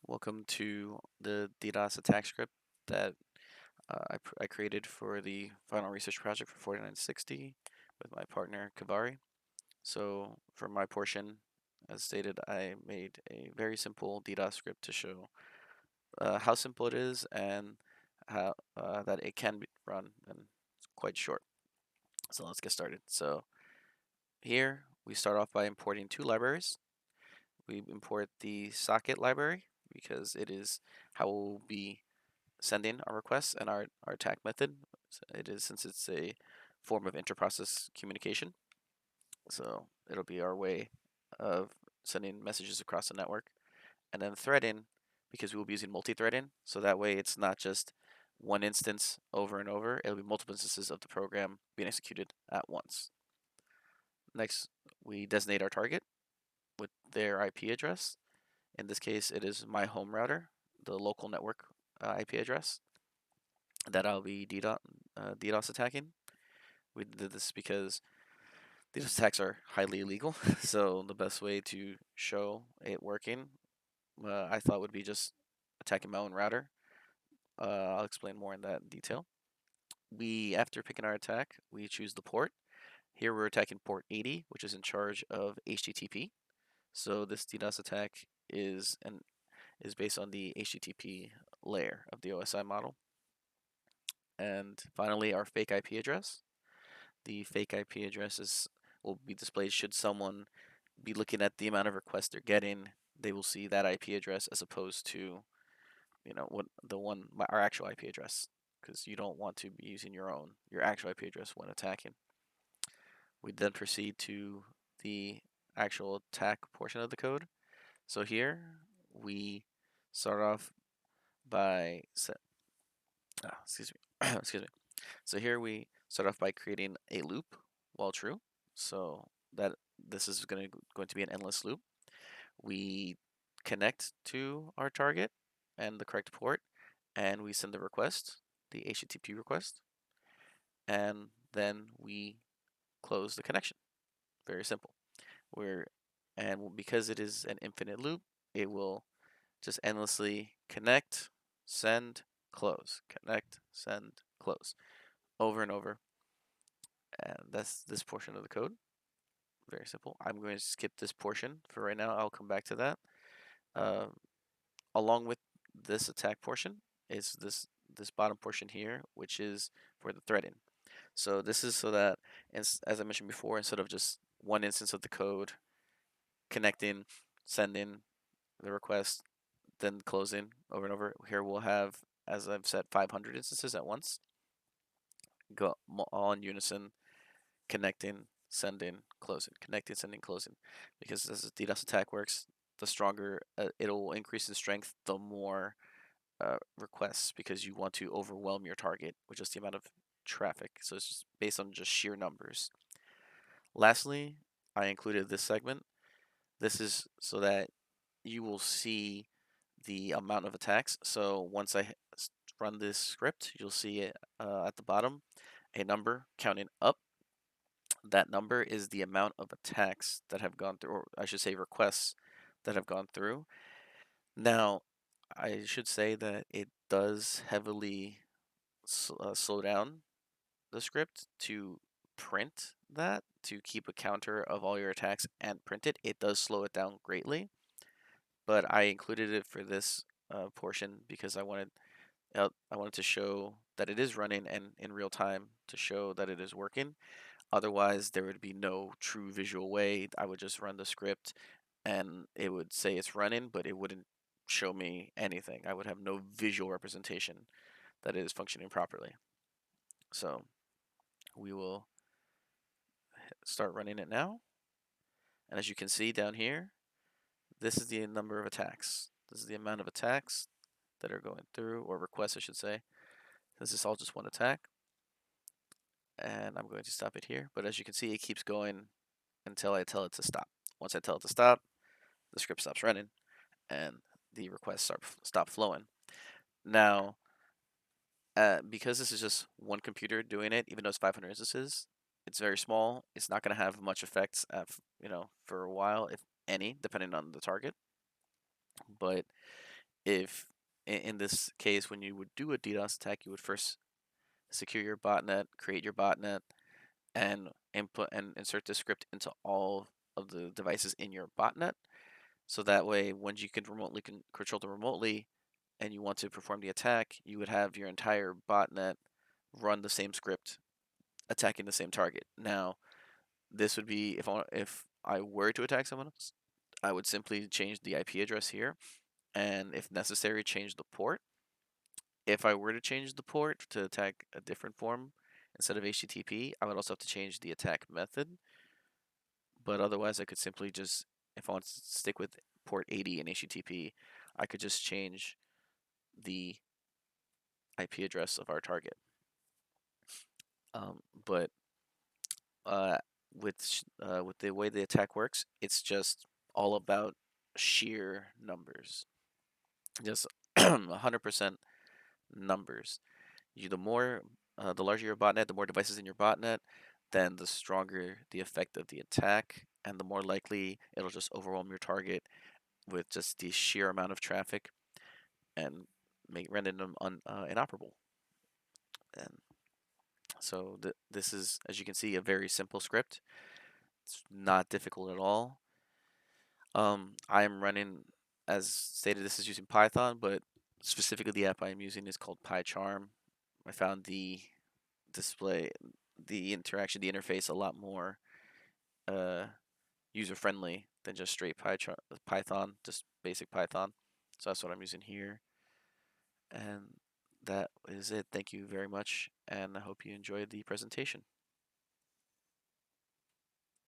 Welcome to the DDoS attack script that I created for the final research project for 4960 with my partner Kavari. So for my portion, as stated, I made a very simple DDoS script to show how simple it is and how that it can be run, and it's quite short. So let's get started. So here we start off by importing two libraries. We import the socket library because it is how we'll be sending our requests and our attack method. It is since it's a form of interprocess communication. So it'll be our way of sending messages across the network. And then threading, because we will be using multi-threading, so that way it's not just one instance over and over, it'll be multiple instances of the program being executed at once. Next, we designate our target with their IP address. In this case, it is my home router, the local network IP address that I'll be DDoS attacking. We did this because these attacks are highly illegal, so the best way to show it working, I thought would be just attacking my own router. I'll explain more in that detail. After picking our attack, we choose the port. Here we're attacking port 80, which is in charge of HTTP. So this DDoS attack is based on the HTTP layer of the OSI model. And finally, our fake IP address. The fake IP address will be displayed should someone be looking at the amount of requests they're getting. They will see that IP address as opposed to, what our actual IP address, because you don't want to be using your actual IP address when attacking. We then proceed to the actual attack portion of the code. So here we start off by excuse me, excuse me. So here we start off by creating a loop while true. So that this is going to be an endless loop. We connect to our target and the correct port, and we send the request, the HTTP request, and then we close the connection. Very simple. Because it is an infinite loop, it will just endlessly connect, send, close, connect, send, close, over and over. And that's this portion of the code. Very simple. I'm going to skip this portion for right now. I'll come back to that. Uh, Along with this attack portion is this bottom portion here, which is for the threading. So this is so that, as I mentioned before, instead of just one instance of the code connecting, sending the request, then closing over and over, here we'll have, as I've said, 500 instances at once, go all in unison, connecting, sending, closing, connecting, sending, closing. Because as the DDoS attack works, the stronger it'll increase in strength, the more requests, because you want to overwhelm your target with just the amount of traffic. So it's just based on just sheer numbers. Lastly, I included this segment. This is so that you will see the amount of attacks. So once I run this script, you'll see it at the bottom, a number counting up. That number is the amount of attacks that have gone through, or I should say requests that have gone through. Now, I should say that it does heavily slow down the script to print that, to keep a counter of all your attacks and print it. It does slow it down greatly, but I included it for this portion because I wanted to show that it is running and in real time to show that it is working. Otherwise, there would be no true visual way. I would just run the script and it would say it's running, but it wouldn't show me anything. I would have no visual representation that it is functioning properly. So we will start running it now. And as you can see down here, this is the number of attacks. This is the amount of attacks that are going through, or requests, I should say. This is all just one attack. And I'm going to stop it here. But as you can see, it keeps going until I tell it to stop. Once I tell it to stop, the script stops running and the requests stop flowing. Now, because this is just one computer doing it, even though it's 500 instances, it's very small. It's not going to have much effects, for a while, if any, depending on the target. But if in this case, when you would do a DDoS attack, you would first secure your botnet, create your botnet, and input and insert the script into all of the devices in your botnet. So that way, when you can remotely control them remotely, and you want to perform the attack, you would have your entire botnet run the same script, attacking the same target. Now, this would be if I were to attack someone else, I would simply change the IP address here, and if necessary, change the port. If I were to change the port to attack a different form instead of HTTP, I would also have to change the attack method. But otherwise, I could simply just, if I want to stick with port 80 in HTTP, I could just change the IP address of our target. But uh, with the way the attack works, it's just all about sheer numbers, just 100% numbers. The larger your botnet, the more devices in your botnet, then the stronger the effect of the attack, and the more likely it'll just overwhelm your target with just the sheer amount of traffic and render them inoperable. And so this is, as you can see, a very simple script. It's not difficult at all. I am running, as stated, this is using Python, but specifically the app I am using is called PyCharm. I found the display, the interaction, the interface a lot more uh, user friendly than just straight Python, just basic Python. So that's what I'm using here. And that is it. Thank you very much, and I hope you enjoyed the presentation.